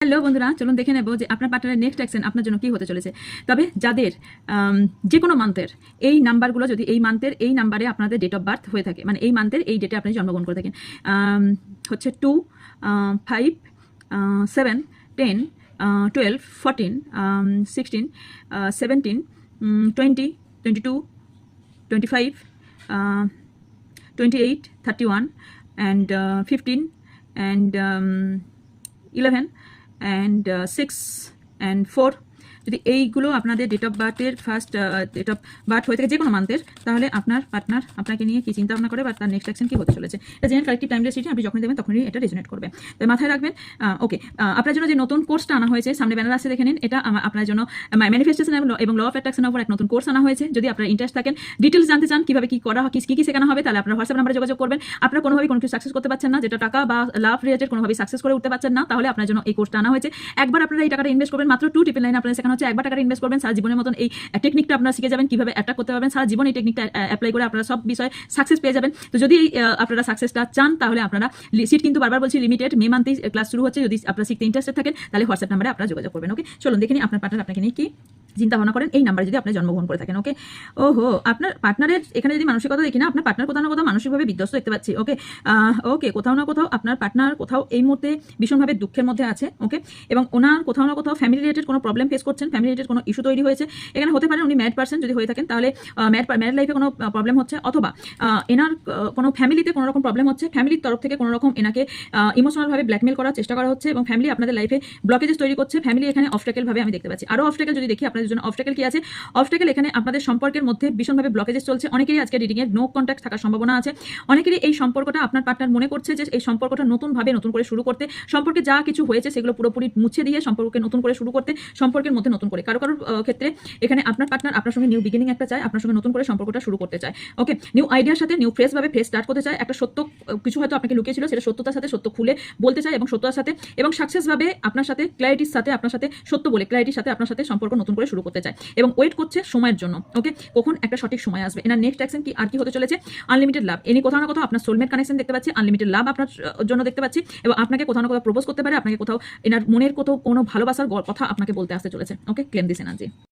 Hello বন্ধুরা, চলুন দেখে নেব যে আপনার পার্টনারের নেক্সট অ্যাকশন আপনার জন্য কি হতে চলেছে। তবে যাদের যে কোনো মান্থের এই নাম্বারগুলো, যদি এই মান্থের এই নাম্বারে আপনাদের ডেট অফ বার্থ হয়ে থাকে, মানে এই মান্থের এই ডেটে আপনি জন্মগ্রহণ করে থাকেন, হচ্ছে 2, 5, 7, 10, 12, 14, 16, 17, 20, 22, 25, 28, 31, and 15, and 11, and 6, and 4, যদি এইগুলো আপনাদের ডেট অফ বার্থের ফার্স্ট ডেট অফ বার্থ হয়ে থাকে যে কোনো মান্থের, তাহলে আপনার পার্টনার আপনাকে নিয়ে কি চিন্তা ভাবনা করে বা তার নেক্সট অ্যাকশন কি হতে চলেছে, এটা জেনারেল কালেক্টিভ টাইমলেস রিডিং। আপনি যখনই দেবেন তখনই এটা রেজোনেট করবে। তো মাথায় রাখবেন। ওকে, আপনার জন্য যে নতুন কোর্সটা আনা হয়েছে, সামনে ব্যানার আছে দেখে নিন, এটা আপনার জন্য ম্যানিফেস্টেশন এবং ল অফ অ্যাট্রাকশনের উপর এক নতুন কোর্স আনা হয়েছে। যদি আপনার ইন্টারেস্ট থাকেন, ডিটেলস জানতে চান কিভাবে কি করা হয়, কি শেখানো হবে, তাহলে আপনার হোয়াটসঅ্যাপ নাম্বারে যোগাযোগ করবেন। আপনার কোনোভাবেই কোনো কিছু সাকসেস করতে পারছেন না, যেটা টাকা বা লাভ রিলেটেড কোনোভাবেই সাকসেস করে উঠতে পারছেন না, তাহলে আপনার জন্য এই কোর্সটা আনা হয়েছে। একবার আপনারা এই টাকাটা ইনভেস্ট করবেন, মাত্র 299 আপনাদের শেখানো হচ্ছে। একবার টাকাটা ইনভেস্ট করবেন, সারা জীবনের মতন এই টেকনিকটা আপনারা শিখে যাবেন, কিভাবে অ্যাটাক করতে পারবেন। সারা জীবন এই টেকনিকটা অ্যাপ্লাই করে আপনারা সব বিষয়ে সাকসেস পেয়ে যাবেন। তো যদি আপনারা সাকসেসটা চান, তাহলে আপনারা সিট কিন্তু বারবার বলছি লিমিটেড, মে মান্থেই ক্লাস শুরু হচ্ছে। যদি আপনারা শিখতে ইন্টারেস্টেড থাকেন, তাহলে হোয়াটসঅ্যাপ নাম্বারে আপনারা যোগাযোগ করবেন। ওকে, চলুন দেখে নিন আপনার পার্টনার আপনাকে নিয়ে কি চিন্তা ভাবনা করেন এই নাম্বারে যদি আপনি জন্মগ্রহণ করে থাকেন। ওকে, ওহো, আপনার পার্টনারের এখানে যদি মানসিকতা দেখি না, আপনার পার্টনার কোথাও না কোথাও মানসিকভাবে বিধ্বস্ত দেখতে পাচ্ছি। ওকে, ওকে, কোথাও না কোথাও আপনার পার্টনার কোথাও এই মুহূর্তে ভীষণভাবে দুঃখের মধ্যে আছে। ওকে, এবং ওনার কোথাও না কোথাও ফ্যামিলি রিলেটেড কোনো প্রবলেম ফেস করছেন, ফ্যামিলি রিলেটেড কোনো ইস্যু তৈরি হয়েছে। এখানে হতে পারে উনি ম্যাড পার্সন যদি হয়ে থাকেন, তাহলে ম্যাড লাইফে কোনো প্রবলেম হচ্ছে, অথবা এনার কোনো ফ্যামিলিতে কোনো রকম প্রবলেম হচ্ছে, ফ্যামিলির তরফ থেকে কোনো রকম এনাকে ইমোশনালভাবে ব্ল্যাকমেল করার চেষ্টা করা হচ্ছে, এবং ফ্যামিলি আপনাদের লাইফে ব্লকেজেস তৈরি করছে। ফ্যামিলি এখানে অবস্ট্যাকেল ভাবে আমি দেখতে পাচ্ছি। আরও অবস্ট্যাকেল যদি দেখি, আপনাদের জন্য অবস্ট্যাকেল কি আছে? অবস্ট্যাকেল এখানে আপনাদের সম্পর্কের মধ্যে ভীষণভাবে ব্লকেজেস চলছে। অনেকেরই আজকে রিডিংয়ে নো কন্ট্যাক্ট থাকার সম্ভাবনা আছে। অনেকেরই এই সম্পর্কটা আপনার পার্টনার মনে করছে যে এই সম্পর্কটা নতুন করে শুরু করতে, সম্পর্কে যা কিছু হয়েছে সেগুলো পুরোপুরি মুছে দিয়ে সম্পর্ককে নতুন করে শুরু করতে, সম্পর্কের মধ্যে নতুন করে। কারো ক্ষেত্রে এখানে আপনার পার্টনার আপনার সঙ্গে নিউ বিগিনিং একটা চায়, আপনার সঙ্গে নতুন করে সম্পর্কটা শুরু করতে চায়। ওকে, নিউ আইডিয়ার সাথে নিউ ফ্রেশ স্টার্ট করতে চায়। একটা সত্য কিছু হয়তো আপনাকে লুকিয়েছিল, সেটা সত্যতার সাথে সত্য খুলে বলতে চায়, এবং সত্যতার সাথে এবং সাকসেস ভাবে আপনার সাথে ক্ল্যারিটির সাথে, আপনার সাথে সত্য বলে ক্ল্যারিটির সাথে আপনার সাথে সম্পর্ক নতুন করে শুরু করতে চায়, এবং ওয়েট করছে সময়ের জন্য। ওকে, কখন একটা সঠিক সময় আসবে। এনার নেক্সট অ্যাকশন কি আর কি হতে চলেছে? আনলিমিটেড লাভ। এনি কোথাও না কোথাও আপনার সোলমেট কানেকশন দেখতে পাচ্ছি, আনলিমিটেড লাভ আপনার জন্য দেখতে পাচ্ছি, এবং আপনাকে কোথাও না কোথাও প্রপোজ করতে পারে, আপনাকে কোথাও এনার মনের কোনো ভালোবাসার কথা আপনাকে বলতে আসতে চলেছে। ওকে, ক্লেম দিস এনার্জি।